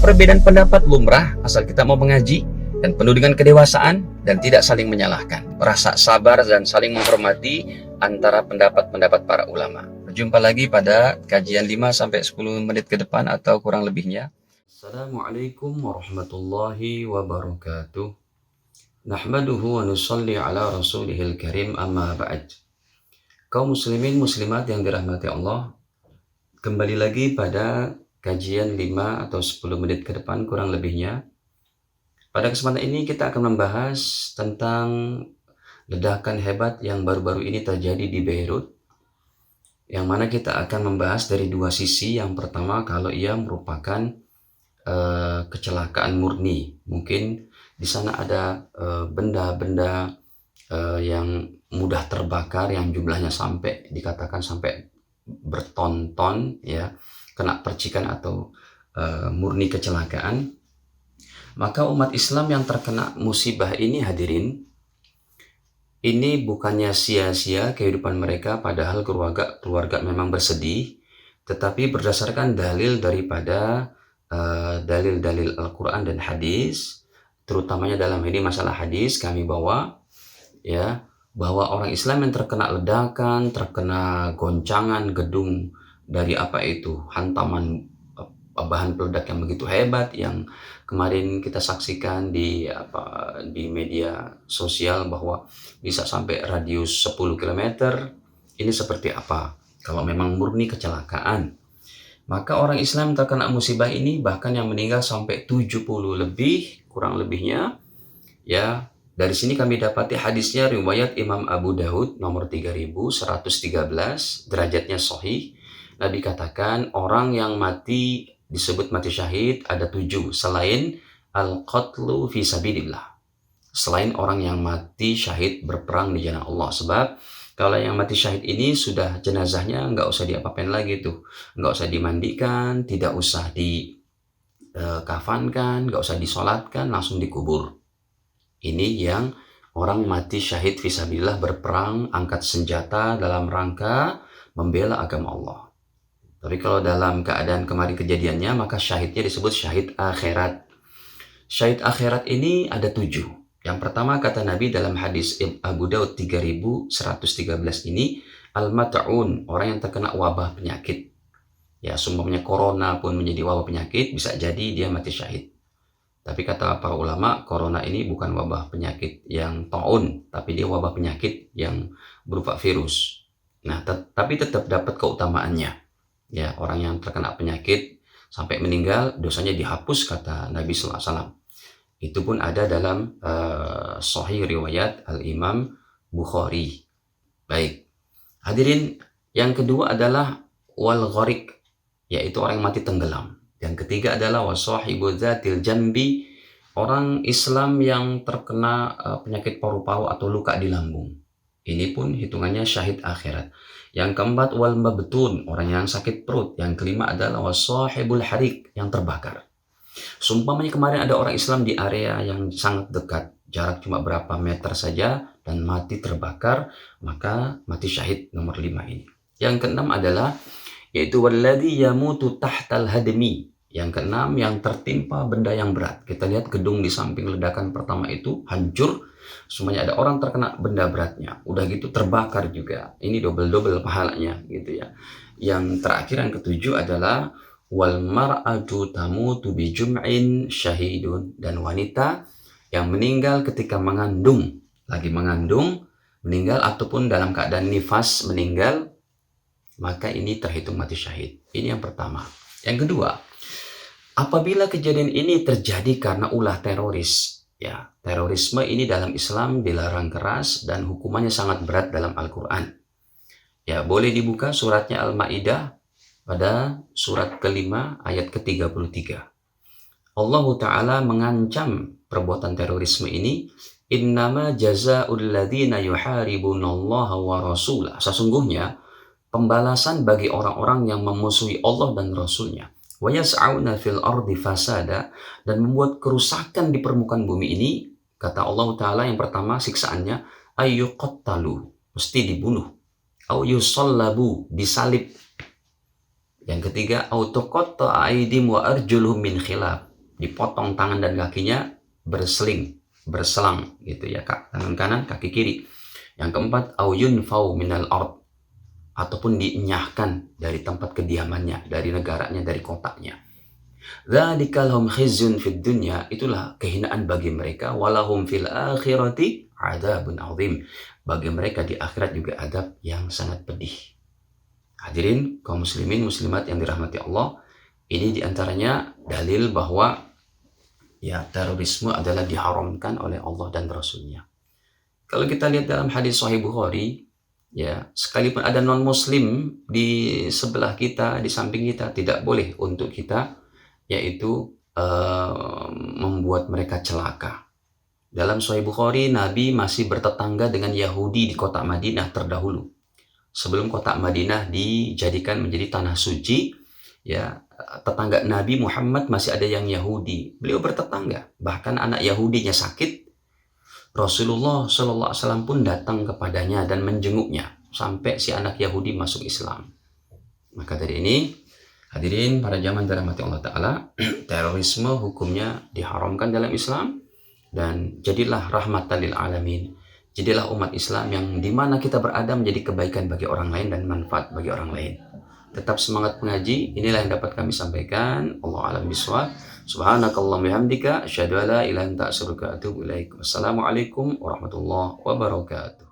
Perbedaan pendapat lumrah asal kita mau mengaji dan penuh dengan kedewasaan dan tidak saling menyalahkan. Rasa sabar dan saling menghormati antara pendapat-pendapat para ulama. Berjumpa lagi pada kajian 5-10 menit ke depan atau kurang lebihnya. Assalamualaikum warahmatullahi wabarakatuh. Nahmaduhu wa nusalli ala rasulihil karim amma ba'd. Kaum muslimin muslimat yang dirahmati Allah, kembali lagi pada kajian 5 atau 10 menit ke depan kurang lebihnya. Pada kesempatan ini kita akan membahas tentang ledakan hebat yang baru-baru ini terjadi di Beirut, yang mana kita akan membahas dari dua sisi. Yang pertama, kalau ia merupakan kecelakaan murni, mungkin di sana ada benda-benda yang mudah terbakar yang jumlahnya dikatakan sampai berton-ton, ya, kena percikan atau murni kecelakaan. Maka umat Islam yang terkena musibah ini, hadirin, ini bukannya sia-sia kehidupan mereka padahal keluarga memang bersedih, tetapi berdasarkan dalil daripada dalil-dalil Al-Quran dan hadis, terutamanya dalam ini masalah hadis kami bawa, ya, bahwa orang Islam yang terkena ledakan, terkena goncangan gedung dari hantaman bahan peledak yang begitu hebat yang kemarin kita saksikan di media sosial, bahwa bisa sampai radius 10 km. Ini seperti apa kalau memang murni kecelakaan? Maka orang Islam terkena musibah ini bahkan yang meninggal sampai 70 lebih kurang lebihnya, ya. Dari sini kami dapati hadisnya riwayat Imam Abu Daud nomor 3113, derajatnya sahih. Nabi katakan orang yang mati disebut mati syahid ada 7 selain al-qatlu fi sabilillah, selain orang yang mati syahid berperang di jalan Allah. Sebab kalau yang mati syahid ini sudah jenazahnya nggak usah diapa-apain lagi tuh, nggak usah dimandikan, tidak usah dikafankan, nggak usah disolatkan, langsung dikubur. Ini yang orang mati syahid fi sabilillah, berperang, angkat senjata dalam rangka membela agama Allah. Tapi kalau dalam keadaan kemarin kejadiannya, maka syahidnya disebut syahid akhirat. Syahid akhirat ini ada 7. Yang pertama kata Nabi dalam hadis Abu Daud 3113 ini, al-mat'un, orang yang terkena wabah penyakit. Ya, sumpahnya corona pun menjadi wabah penyakit, bisa jadi dia mati syahid. Tapi kata para ulama, corona ini bukan wabah penyakit yang taun, tapi dia wabah penyakit yang berupa virus. Nah, tapi tetap dapat keutamaannya. Ya, orang yang terkena penyakit sampai meninggal, dosanya dihapus kata Nabi SAW. Itu pun ada dalam Sahih riwayat Al-Imam Bukhari. Baik, hadirin, yang kedua adalah wal gharik, yaitu orang yang mati tenggelam. Yang ketiga adalah wasahibu dzatil jambi, orang Islam yang terkena penyakit paru-paru atau luka di lambung. Ini pun hitungannya syahid akhirat. Yang keempat wal mabtun, orang yang sakit perut. Yang kelima adalah wasahibul harik, yang terbakar. Sumpamanya kemarin ada orang Islam di area yang sangat dekat, jarak cuma berapa meter saja, dan mati terbakar, maka mati syahid nomor 5 ini. Yang keenam adalah yaitu walladzi yamutu tahtal hadmi. Yang keenam yang tertimpa benda yang berat. Kita lihat gedung di samping ledakan pertama itu hancur, semuanya ada orang terkena benda beratnya. Udah gitu terbakar juga. Ini double-double pahalanya gitu ya. Yang terakhir yang ketujuh adalah wal mar'atu tamutu bi jum'in syahidun, dan wanita yang meninggal ketika mengandung, lagi mengandung meninggal ataupun dalam keadaan nifas meninggal, maka ini terhitung mati syahid. Ini yang pertama. Yang kedua, apabila kejadian ini terjadi karena ulah teroris, ya, terorisme ini dalam Islam dilarang keras dan hukumannya sangat berat dalam Al-Quran. Ya, boleh dibuka suratnya Al-Ma'idah pada surat kelima ayat ke-33. Allah Ta'ala mengancam perbuatan terorisme ini, innama jazaa'ul ladzina yuharibunallaha wa rasulah. Sesungguhnya pembalasan bagi orang-orang yang memusuhi Allah dan Rasulnya, wa yas'auna fil ardi fasada, dan membuat kerusakan di permukaan bumi ini, kata Allah Ta'ala, yang pertama siksaannya ayyuqattalu, mesti dibunuh, au yusallabu, disalib. Yang ketiga, au tuqatta'a aydim wa arjuluhum min khilaf, dipotong tangan dan kakinya berselang gitu ya, tangan kanan kaki kiri. Yang keempat, au yunfau minal ard, ataupun dienyahkan dari tempat kediamannya, dari negaranya, dari kotanya. Dzalika lahum khizyun fid dunya, itulah kehinaan bagi mereka, walahum fil akhirati adzabun adzim, bagi mereka di akhirat juga adab yang sangat pedih. Hadirin kaum muslimin muslimat yang dirahmati Allah, ini diantaranya dalil bahwa ya terorisme adalah diharamkan oleh Allah dan Rasulnya. Kalau kita lihat dalam hadis Sahih Bukhari, ya sekalipun ada non Muslim di sebelah kita, di samping kita, tidak boleh untuk kita yaitu membuat mereka celaka. Dalam Sahih Bukhari, Nabi masih bertetangga dengan Yahudi di kota Madinah terdahulu. Sebelum kota Madinah dijadikan menjadi tanah suci, ya tetangga Nabi Muhammad masih ada yang Yahudi. Beliau bertetangga, bahkan anak Yahudinya sakit, Rasulullah SAW pun datang kepadanya dan menjenguknya sampai si anak Yahudi masuk Islam. Maka dari ini, hadirin para jamaah dirahmati Allah Ta'ala, terorisme hukumnya diharamkan dalam Islam, dan jadilah rahmatan lil alamin. Jadilah umat Islam yang dimana kita berada menjadi kebaikan bagi orang lain dan manfaat bagi orang lain. Tetap semangat mengaji, inilah yang dapat kami sampaikan. Allah a'lam bishawab. Subhanakallahumma bihamdika asyhadu an la ilaha illa anta astaghfiruka wa atubu ilaik. Wassalamualaikum warahmatullahi wabarakatuh.